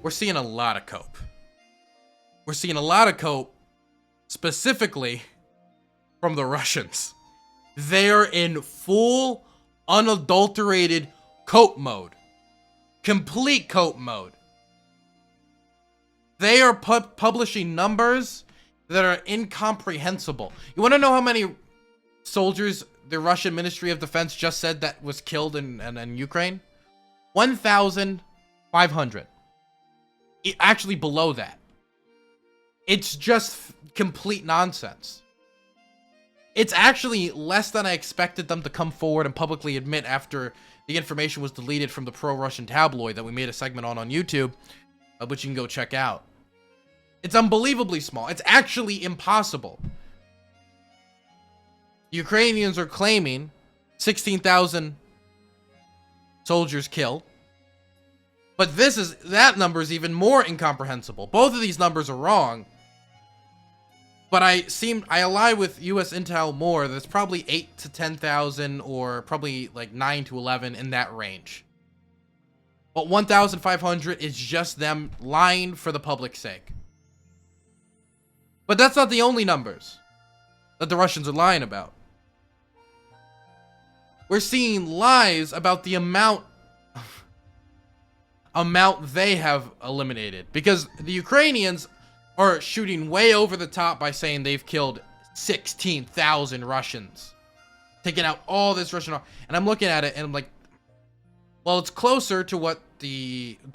we're seeing a lot of cope. We're seeing a lot of cope, specifically from the Russians. They're in full, unadulterated cope mode. Complete cope mode. They are publishing numbers that are incomprehensible. You want to know how many soldiers the Russian Ministry of Defense just said that was killed in Ukraine? 1,500. Actually below that. It's just complete nonsense. It's actually less than I expected them to come forward and publicly admit after the information was deleted from the pro-Russian tabloid that we made a segment on YouTube, which you can go check out. It's unbelievably small. It's actually impossible. The Ukrainians are claiming 16,000 soldiers killed. But that number is even more incomprehensible. Both of these numbers are wrong. But I ally with US Intel more. There's probably 8 to 10,000 or probably like 9 to 11 in that range. But 1,500 is just them lying for the public's sake. But that's not the only numbers that the Russians are lying about. We're seeing lies about the amount they have eliminated. Because the Ukrainians are shooting way over the top by saying they've killed 16,000 Russians. Taking out all this Russian... And I'm looking at it and I'm like, well, it's closer to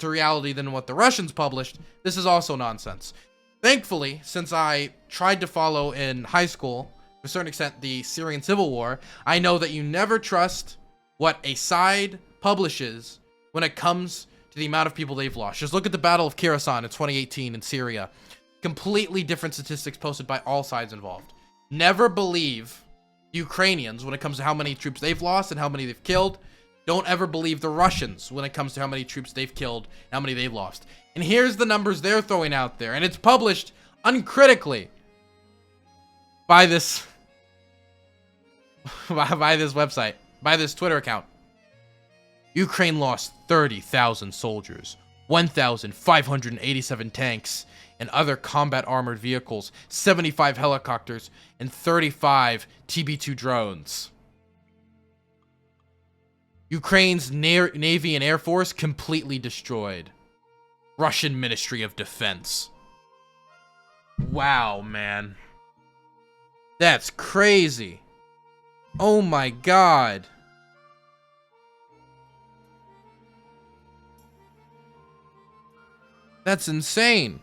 reality than what the Russians published. This is also nonsense. Thankfully, since I tried to follow in high school, to a certain extent, the Syrian civil war, I know that you never trust what a side publishes when it comes to the amount of people they've lost. Just look at the Battle of Khorasan in 2018 in Syria. Completely different statistics posted by all sides involved. Never believe the Ukrainians when it comes to how many troops they've lost and how many they've killed. Don't ever believe the Russians when it comes to how many troops they've killed and how many they've lost. And here's the numbers they're throwing out there. And it's published uncritically by this by this website, by this Twitter account. Ukraine lost 30,000 soldiers, 1,587 tanks and other combat armored vehicles, 75 helicopters, and 35 TB2 drones. Ukraine's Navy and Air Force completely destroyed. Russian Ministry of Defense. Wow, man. That's crazy. Oh my god. That's insane.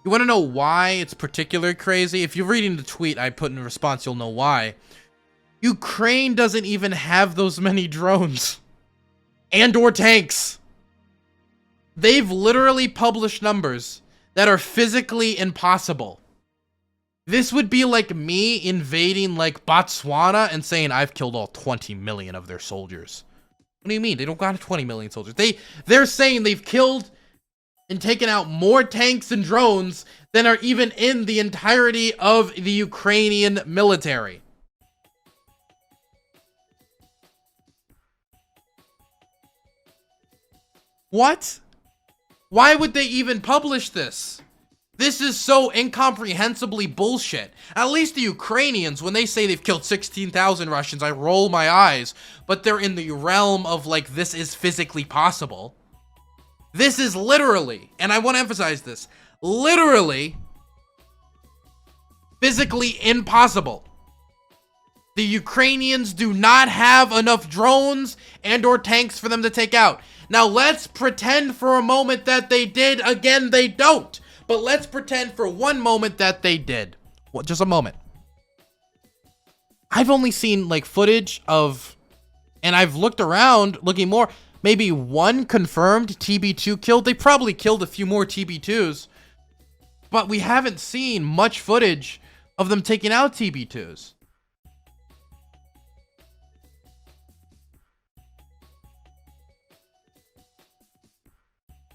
You want to know why it's particularly crazy? If you're reading the tweet I put in response, you'll know why. Ukraine doesn't even have those many drones and/or tanks. They've literally published numbers that are physically impossible. This would be like me invading like Botswana and saying I've killed all 20 million of their soldiers. What do you mean? They don't got 20 million soldiers. They're saying they've killed and taken out more tanks and drones than are even in the entirety of the Ukrainian military. What? Why would they even publish this? This is so incomprehensibly bullshit. At least the Ukrainians, when they say they've killed 16,000 Russians, I roll my eyes, but they're in the realm of like, this is physically possible. This is literally, and I want to emphasize this, literally physically impossible. The Ukrainians do not have enough drones and/or tanks for them to take out. Now let's pretend for a moment that they did. Again, they don't. But let's pretend for one moment that they did. Well, just a moment. I've only seen like footage of, and I've looked around looking more, maybe one confirmed TB2 killed. They probably killed a few more TB2s. But we haven't seen much footage of them taking out TB2s.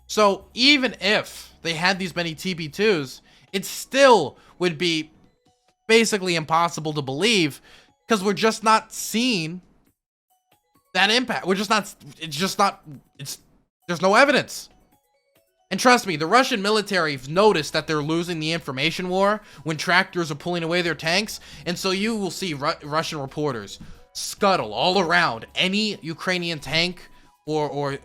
So even if they had these many TB2s, it still would be basically impossible to believe because we're just not seeing that impact. We're just not, there's no evidence. And trust me, the Russian military have noticed that they're losing the information war when tractors are pulling away their tanks. And so you will see Russian reporters scuttle all around any Ukrainian tank or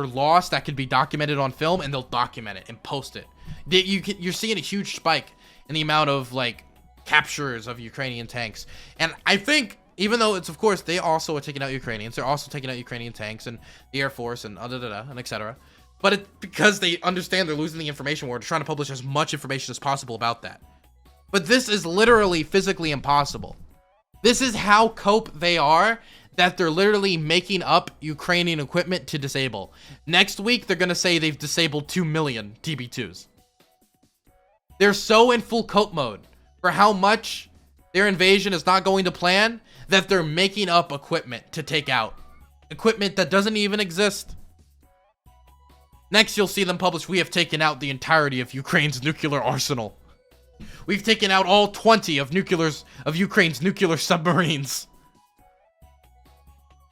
loss that could be documented on film, and they'll document it and post it. You're seeing a huge spike in the amount of like captures of Ukrainian tanks. And I think, even though it's, of course, they also are taking out Ukrainians, they're also taking out Ukrainian tanks and the Air Force and and etc. But it's because they understand they're losing the information war, they're trying to publish as much information as possible about that. But this is literally physically impossible. This is how cope they are, that they're literally making up Ukrainian equipment to disable. Next week, they're going to say they've disabled 2 million TB2s. They're so in full cope mode for how much their invasion is not going to plan that they're making up equipment to take out. Equipment that doesn't even exist. Next, you'll see them publish, we have taken out the entirety of Ukraine's nuclear arsenal. We've taken out all 20 of Ukraine's nuclear submarines.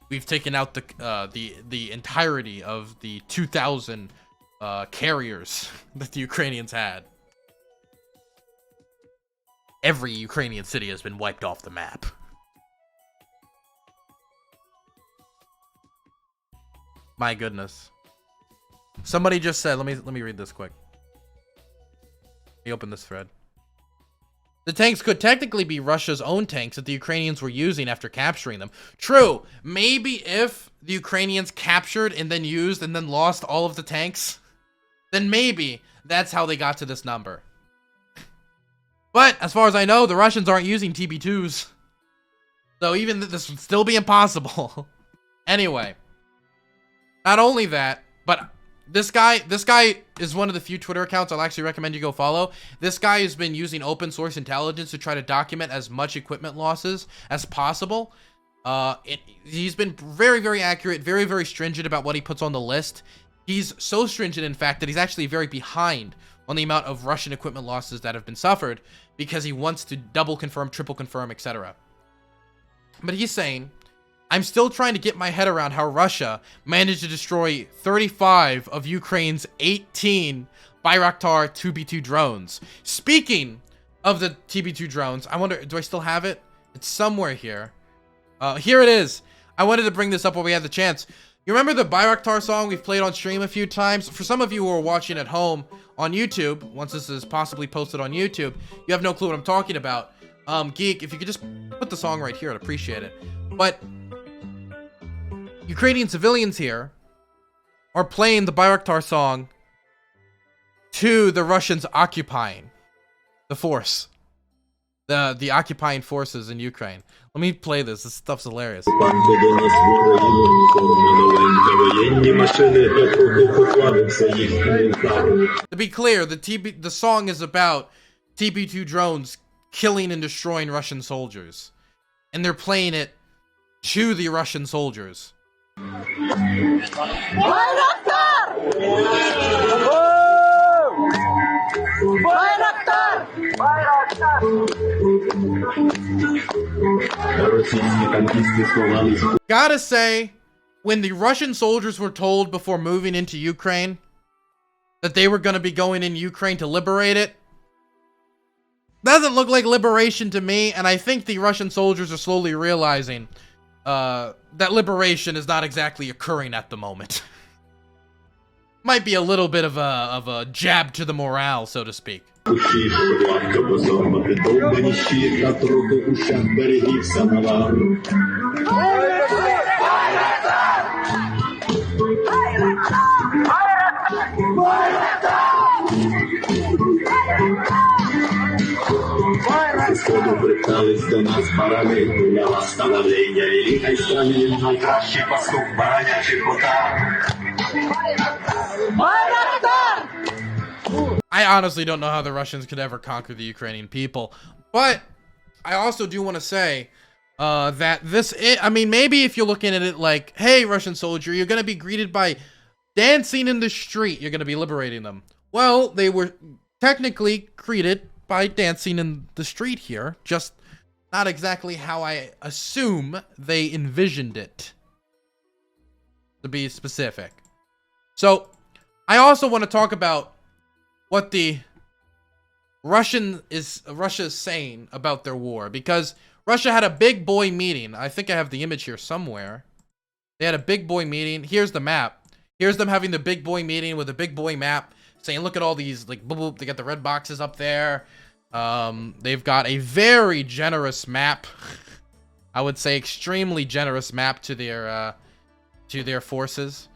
We've taken out the entirety of the 2,000 carriers that the Ukrainians had. Every Ukrainian city has been wiped off the map. My goodness. Somebody just said, let me read this quick. Let me open this thread. The tanks could technically be Russia's own tanks that the Ukrainians were using after capturing them. True. Maybe if the Ukrainians captured and then used and then lost all of the tanks, then maybe that's how they got to this number. But as far as I know, the Russians aren't using TB2s. So even this would still be impossible. Anyway. Not only that, but this guy is one of the few Twitter accounts I'll actually recommend you go follow. This guy has been using open source intelligence to try to document as much equipment losses as possible. He's been very, very accurate, very, very stringent about what he puts on the list. He's so stringent, in fact, that he's actually very behind on the amount of Russian equipment losses that have been suffered because he wants to double confirm, triple confirm, etc. But he's saying, I'm still trying to get my head around how Russia managed to destroy 35 of Ukraine's 18 Bayraktar 2B2 drones. Speaking of the TB2 drones, I wonder, do I still have it? It's somewhere here. Here it is. I wanted to bring this up while we had the chance. You remember the Bayraktar song we've played on stream a few times? For some of you who are watching at home on YouTube, once this is possibly posted on YouTube, you have no clue what I'm talking about. Geek, if you could just put the song right here, I'd appreciate it. But Ukrainian civilians here are playing the Bayraktar song to the Russians occupying the force. The occupying forces in Ukraine. Let me play this. This stuff's hilarious. To be clear, the song is about TB2 drones killing and destroying Russian soldiers. And they're playing it to the Russian soldiers. Gotta say, when the Russian soldiers were told before moving into Ukraine that they were going to be going in Ukraine to liberate it, doesn't look like liberation to me, and I think the Russian soldiers are slowly realizing that liberation is not exactly occurring at the moment. Might be a little bit of a jab to the morale, so to speak. I honestly don't know how the Russians could ever conquer the Ukrainian people, but I also do want to say that I mean, maybe if you're looking at it like, hey, Russian soldier, you're going to be greeted by dancing in the street, you're going to be liberating them. Well, they were technically greeted by dancing in the street here, just not exactly how I assume they envisioned it, to be specific. So, I also want to talk about what the Russia is saying about their war, because Russia had a big boy meeting. I think I have the image here somewhere. They had a big boy meeting. Here's the map. Here's them having the big boy meeting with a big boy map, saying, look at all these, like, boop, boop. They got the red boxes up there. They've got a very generous map. I would say extremely generous map to their forces.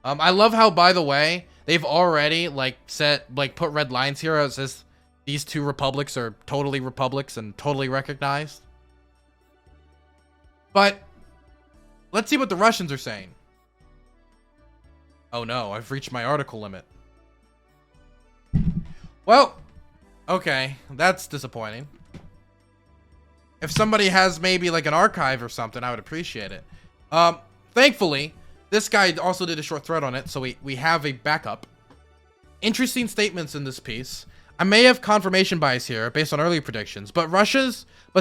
I love how, by the way, they've already, like, put red lines here as says these two republics are totally republics and totally recognized. But let's see what the Russians are saying. Oh no, I've reached my article limit. Well, okay, that's disappointing. If somebody has maybe like an archive or something, I would appreciate it. Thankfully, this guy also did a short thread on it, so we have a backup. Interesting statements in this piece. I may have confirmation bias here based on earlier predictions, but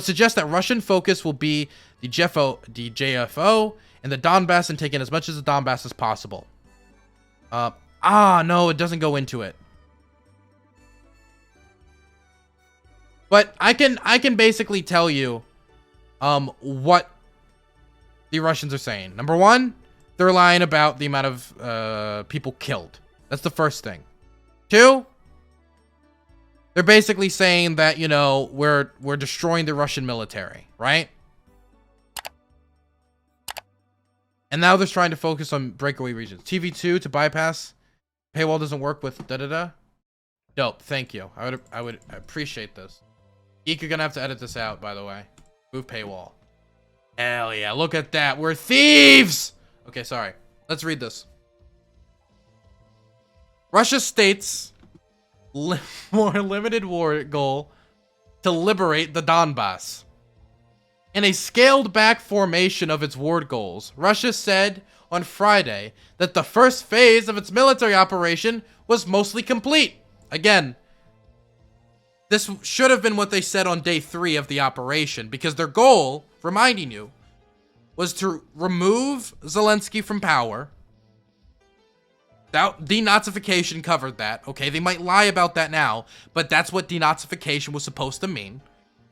suggest that Russian focus will be the JFO and the Donbass and taking as much of the Donbass as possible. No, it doesn't go into it. But I can basically tell you what the Russians are saying. Number one, they're lying about the amount of people killed. That's the first thing. Two, they're basically saying that, you know, we're destroying the Russian military, right? And now they're trying to focus on breakaway regions. TV2 to bypass. Paywall doesn't work with da-da-da. Dope, thank you. I would appreciate this. Geek, you're gonna have to edit this out, by the way. Move paywall. Hell yeah, look at that. We're thieves! Okay, sorry. Let's read this. Russia states more limited war goal to liberate the Donbass. In a scaled-back formation of its war goals, Russia said on Friday that the first phase of its military operation was mostly complete. Again, this should have been what they said on day 3 of the operation, because their goal, reminding you, was to remove Zelensky from power. Denazification covered that. Okay, they might lie about that now, but that's what denazification was supposed to mean.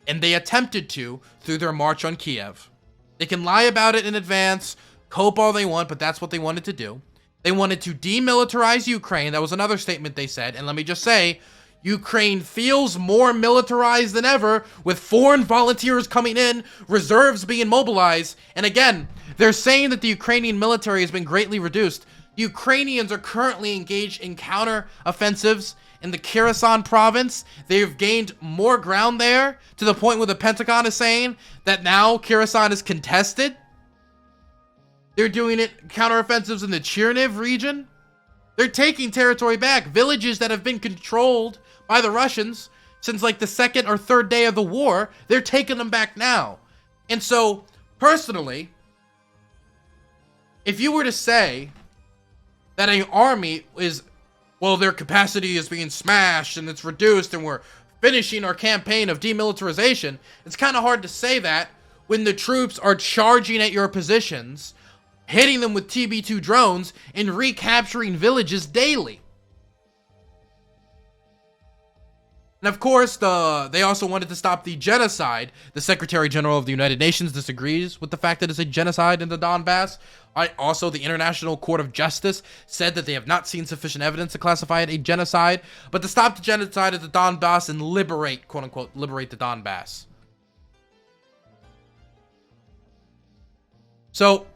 And they attempted to through their march on Kiev. They can lie about it in advance, cope all they want, but that's what they wanted to do. They wanted to demilitarize Ukraine. That was another statement they said. And let me just say, Ukraine feels more militarized than ever, with foreign volunteers coming in, reserves being mobilized. And again, they're saying that the Ukrainian military has been greatly reduced. The Ukrainians are currently engaged in counter-offensives in the Kherson province. They've gained more ground there, to the point where the Pentagon is saying that now Kherson is contested. They're doing it counter-offensives in the Cherniv region. They're taking territory back. Villages that have been controlled by the Russians since like the 2nd or 3rd day of the war, they're taking them back now. And so, personally, if you were to say that an army is, well, their capacity is being smashed and it's reduced and we're finishing our campaign of demilitarization, it's kind of hard to say that when the troops are charging at your positions, hitting them with TB2 drones, and recapturing villages daily. And of course, they also wanted to stop the genocide. The Secretary General of the United Nations disagrees with the fact that it's a genocide in the Donbass. Also, the International Court of Justice said that they have not seen sufficient evidence to classify it a genocide, but to stop the genocide of the Donbass and liberate, quote-unquote, liberate the Donbass. So,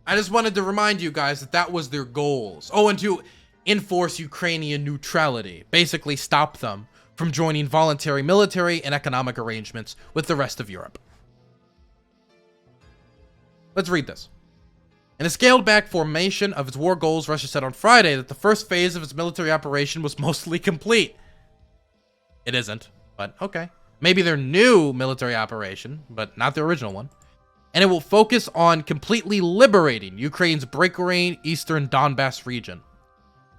I just wanted to remind you guys that that was their goals. Oh, and to enforce Ukrainian neutrality. Basically stop them from joining voluntary military and economic arrangements with the rest of Europe. Let's read this. In a scaled-back formation of its war goals, Russia said on Friday that the first phase of its military operation was mostly complete. It isn't, but okay. Maybe their new military operation, but not the original one. And it will focus on completely liberating Ukraine's breakaway eastern Donbass region.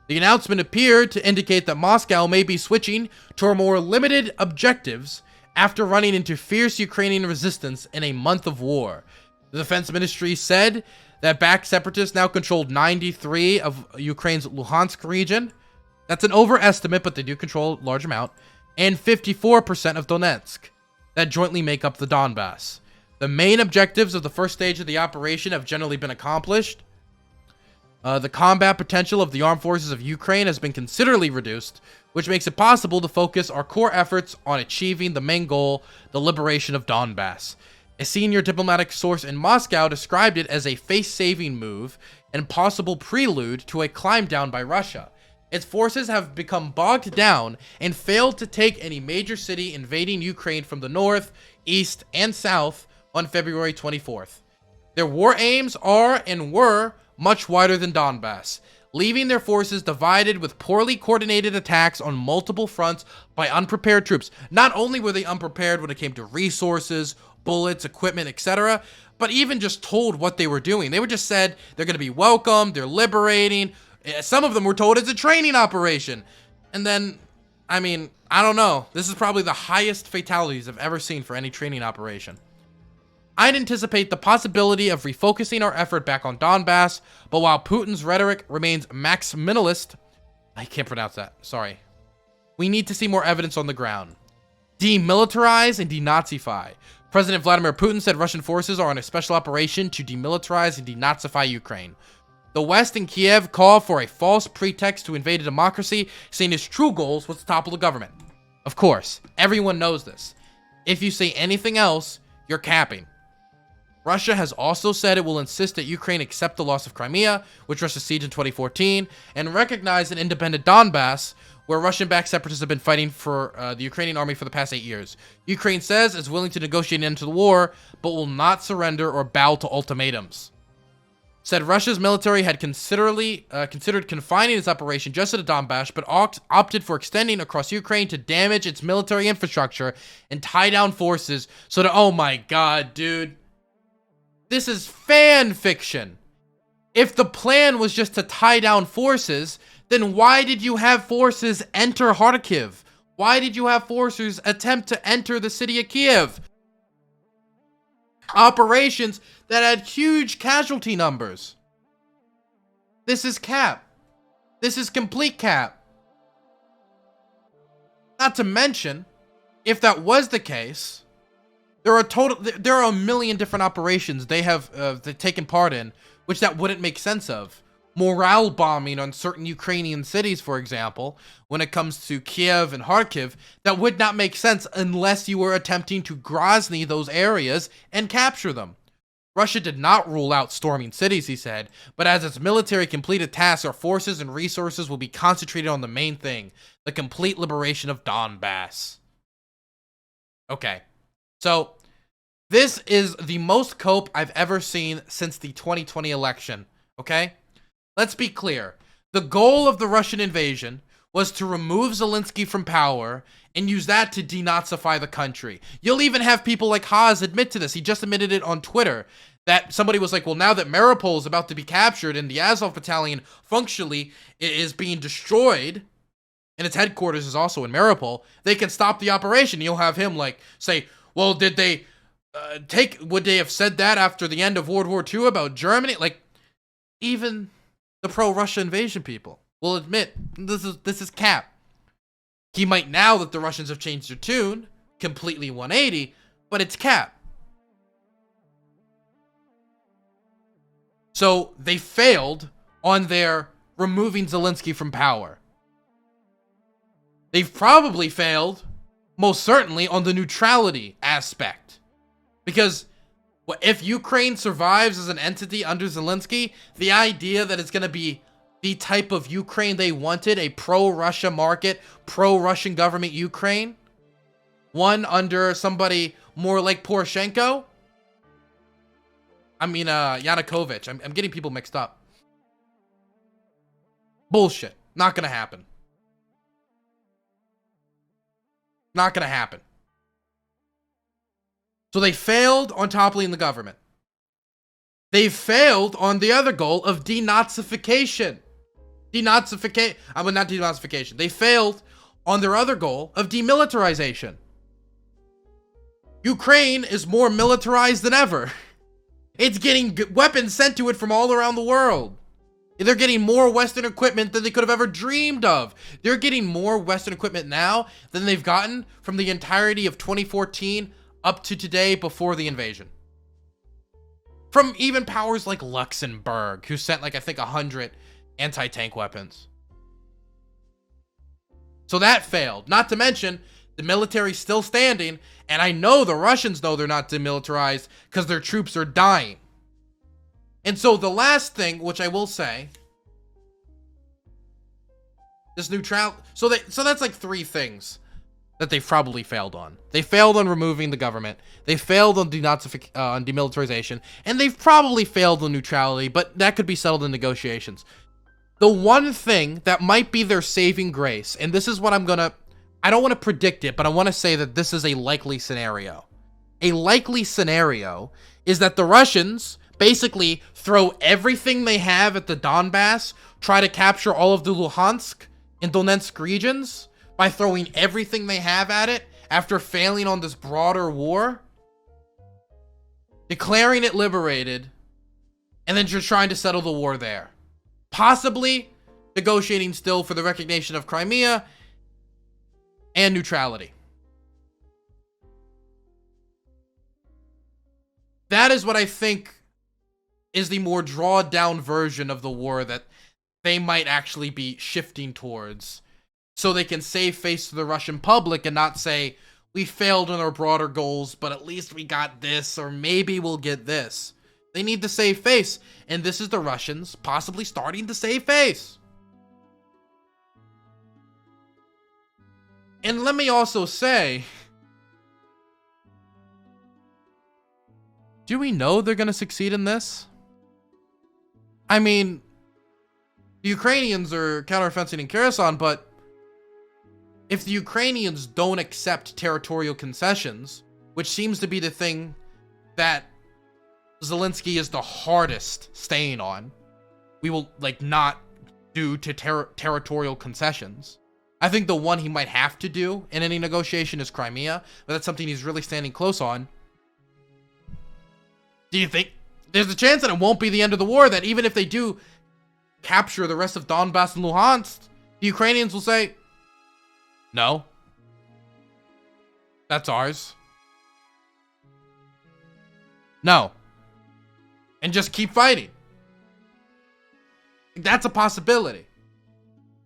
The announcement appeared to indicate that Moscow may be switching to more limited objectives after running into fierce Ukrainian resistance in a month of war. The defense ministry said that backed separatists now controlled 93 of Ukraine's Luhansk region. That's an overestimate, but they do control a large amount. And 54% of Donetsk that jointly make up the Donbass. The main objectives of the first stage of the operation have generally been accomplished. The combat potential of the armed forces of Ukraine has been considerably reduced, which makes it possible to focus our core efforts on achieving the main goal, the liberation of Donbass. A senior diplomatic source in Moscow described it as a face-saving move and possible prelude to a climb down by Russia. Its forces have become bogged down and failed to take any major city, invading Ukraine from the north, east, and south on February 24th. Their war aims are and were much wider than Donbass, leaving their forces divided with poorly coordinated attacks on multiple fronts by unprepared troops. Not only were they unprepared when it came to resources, bullets, equipment, etc., but even just told what they were doing. They were just said they're going to be welcomed, they're liberating. Some of them were told it's a training operation. And then, I mean, I don't know. This is probably the highest fatalities I've ever seen for any training operation. I'd anticipate the possibility of refocusing our effort back on Donbass, but while Putin's rhetoric remains maximalist, I can't pronounce that, sorry. We need to see more evidence on the ground. Demilitarize and denazify. President Vladimir Putin said Russian forces are on a special operation to demilitarize and denazify Ukraine. The West and Kiev call for a false pretext to invade a democracy, saying its true goals was to topple the government. Of course, everyone knows this. If you say anything else, you're capping. Russia has also said it will insist that Ukraine accept the loss of Crimea, which Russia sieged in 2014, and recognize an independent Donbass, where Russian-backed separatists have been fighting for the Ukrainian army for the past 8 years. Ukraine says it's willing to negotiate an end to the war, but will not surrender or bow to ultimatums. Said Russia's military had considered confining its operation just to the Donbass, but opted for extending across Ukraine to damage its military infrastructure and tie down forces so that, oh my god, dude. This is fan fiction. If the plan was just to tie down forces, then why did you have forces enter Kharkiv? Why did you have forces attempt to enter the city of Kiev? Operations that had huge casualty numbers. This is cap. This is complete cap. Not to mention, if that was the case, there are a million different operations they have taken part in, which that wouldn't make sense of. Morale bombing on certain Ukrainian cities, for example, when it comes to Kiev and Kharkiv, that would not make sense unless you were attempting to Grozny those areas and capture them. Russia did not rule out storming cities, he said, but as its military completed tasks, our forces and resources will be concentrated on the main thing, the complete liberation of Donbass. Okay. So, this is the most cope I've ever seen since the 2020 election, okay? Let's be clear. The goal of the Russian invasion was to remove Zelensky from power and use that to denazify the country. You'll even have people like Haas admit to this. He just admitted it on Twitter, that somebody was like, well, now that Mariupol is about to be captured and the Azov battalion functionally is being destroyed, and its headquarters is also in Mariupol, they can stop the operation. You'll have him like say, well, did they would they have said that after the end of World War II about Germany? Like, even the pro-Russia invasion people will admit this is cap. He might, now that the Russians have changed their tune, completely 180, but it's cap. So they failed on their removing Zelensky from power. They've probably failed, most certainly, on the neutrality aspect. Because if Ukraine survives as an entity under Zelensky, the idea that it's going to be the type of Ukraine they wanted, a pro-Russia market, pro-Russian government Ukraine, one under somebody more like Poroshenko, Yanukovych. I'm getting people mixed up. Bullshit. Not going to happen. Not going to happen. So they failed on toppling the government. They failed on the other goal of denazification. Not denazification. They failed on their other goal of demilitarization. Ukraine is more militarized than ever. It's getting weapons sent to it from all around the world. They're getting more Western equipment than they could have ever dreamed of. They're getting more Western equipment now than they've gotten from the entirety of 2014 up to today before the invasion. From even powers like Luxembourg, who sent like, I think 100 anti-tank weapons. So that failed. Not to mention, the military's still standing, and I know the Russians know they're not demilitarized because their troops are dying. And so the last thing, which I will say, this neutrality. So that's like 3 things that they've probably failed on. They failed on removing the government. They failed on on demilitarization, and they've probably failed on neutrality. But that could be settled in negotiations. The one thing that might be their saving grace, and this is what I don't want to predict it, but I want to say that this is a likely scenario. A likely scenario is that the Russians basically throw everything they have at the Donbass, try to capture all of the Luhansk and Donetsk regions by throwing everything they have at it after failing on this broader war, declaring it liberated, and then just trying to settle the war there. Possibly negotiating still for the recognition of Crimea and neutrality. That is what I think is the more drawn down version of the war that they might actually be shifting towards, so they can save face to the Russian public and not say, we failed on our broader goals, but at least we got this, or maybe we'll get this. They need to save face, and this is the Russians possibly starting to save face. And let me also say, do we know they're going to succeed in this? I mean, the Ukrainians are counteroffensive in Kherson, but if the Ukrainians don't accept territorial concessions, which seems to be the thing that Zelensky is the hardest staying on, we will not do to territorial concessions. I think the one he might have to do in any negotiation is Crimea, but that's something he's really standing close on. Do you think there's a chance that it won't be the end of the war, that even if they do capture the rest of Donbass and Luhansk, the Ukrainians will say, no, that's ours. No. And just keep fighting. That's a possibility.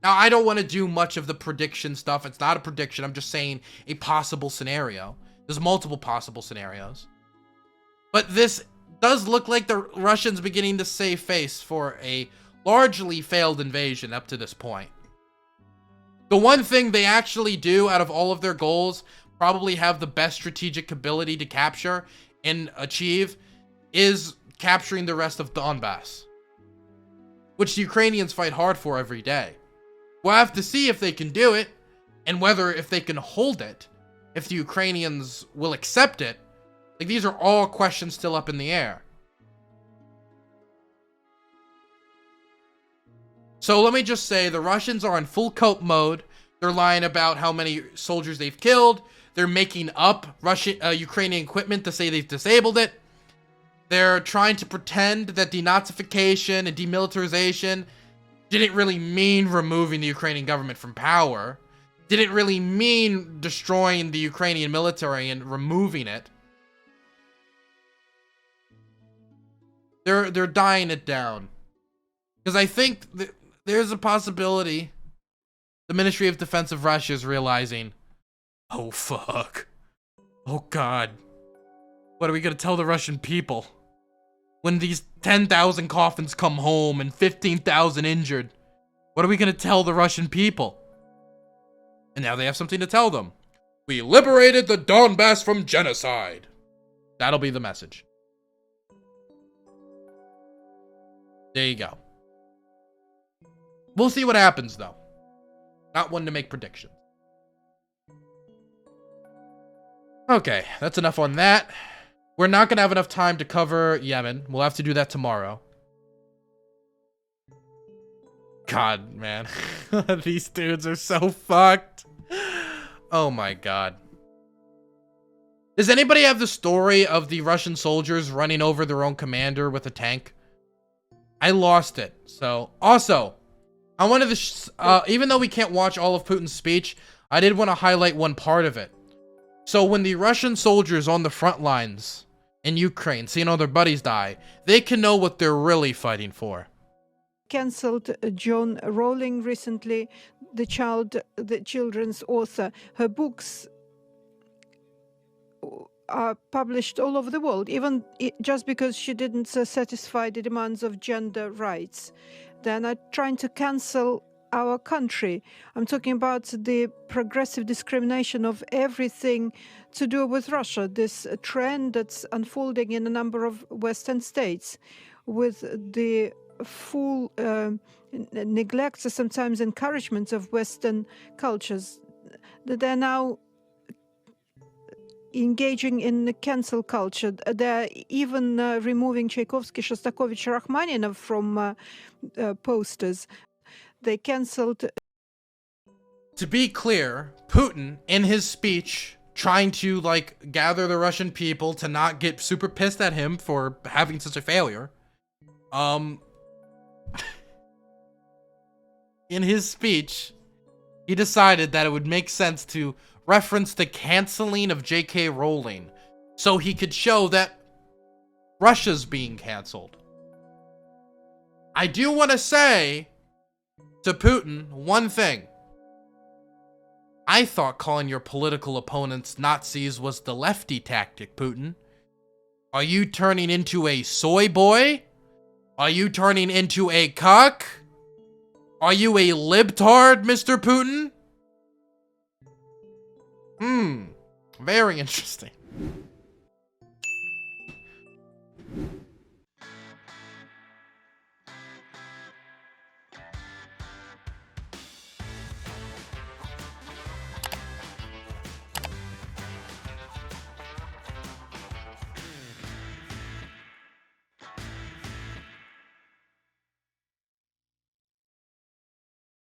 Now, I don't want to do much of the prediction stuff. It's not a prediction. I'm just saying a possible scenario. There's multiple possible scenarios. But this does look like the Russians beginning to save face for a largely failed invasion up to this point. The one thing they actually do out of all of their goals, probably have the best strategic ability to capture and achieve, is capturing the rest of Donbass, which the Ukrainians fight hard for every day. We'll have to see if they can do it, and whether if they can hold it, if the Ukrainians will accept it. Like, these are all questions still up in the air. So let me just say, the Russians are in full cope mode. They're lying about how many soldiers they've killed. They're making up Ukrainian equipment to say they've disabled it. They're trying to pretend that denazification and demilitarization didn't really mean removing the Ukrainian government from power. Didn't really mean destroying the Ukrainian military and removing it. They're dying it down. Because I think there's a possibility the Ministry of Defense of Russia is realizing, oh fuck, oh god, what are we gonna tell the Russian people when these 10,000 coffins come home and 15,000 injured? What are we gonna tell the Russian people? And now they have something to tell them. We liberated the Donbass from genocide. That'll be the message. There you go. We'll see what happens, though. Not one to make predictions. Okay, that's enough on that. We're not going to have enough time to cover Yemen. We'll have to do that tomorrow. God, man. These dudes are so fucked. Oh my god. Does anybody have the story of the Russian soldiers running over their own commander with a tank? I lost it. So, also, I wanted to, even though we can't watch all of Putin's speech, I did want to highlight one part of it. So when the Russian soldiers on the front lines in Ukraine, seeing all their buddies die, they can know what they're really fighting for. Cancelled John Rowling recently, the children's author. Her books are published all over the world, even just because she didn't satisfy the demands of gender rights. They're not trying to cancel our country. I'm talking about the progressive discrimination of everything to do with Russia, this trend that's unfolding in a number of Western states, with the full neglect, sometimes encouragement of Western cultures. They're now engaging in the cancel culture. They're even removing Tchaikovsky, Shostakovich, Rachmaninoff from posters. They canceled. To be clear, Putin, in his speech, trying to, like, gather the Russian people to not get super pissed at him for having such a failure, in his speech, he decided that it would make sense to reference the canceling of J.K. Rowling so he could show that Russia's being canceled. I do want to say to Putin one thing. I thought calling your political opponents Nazis was the lefty tactic, Putin. Are you turning into a soy boy? Are you turning into a cuck? Are you a libtard, Mr. Putin? Very interesting.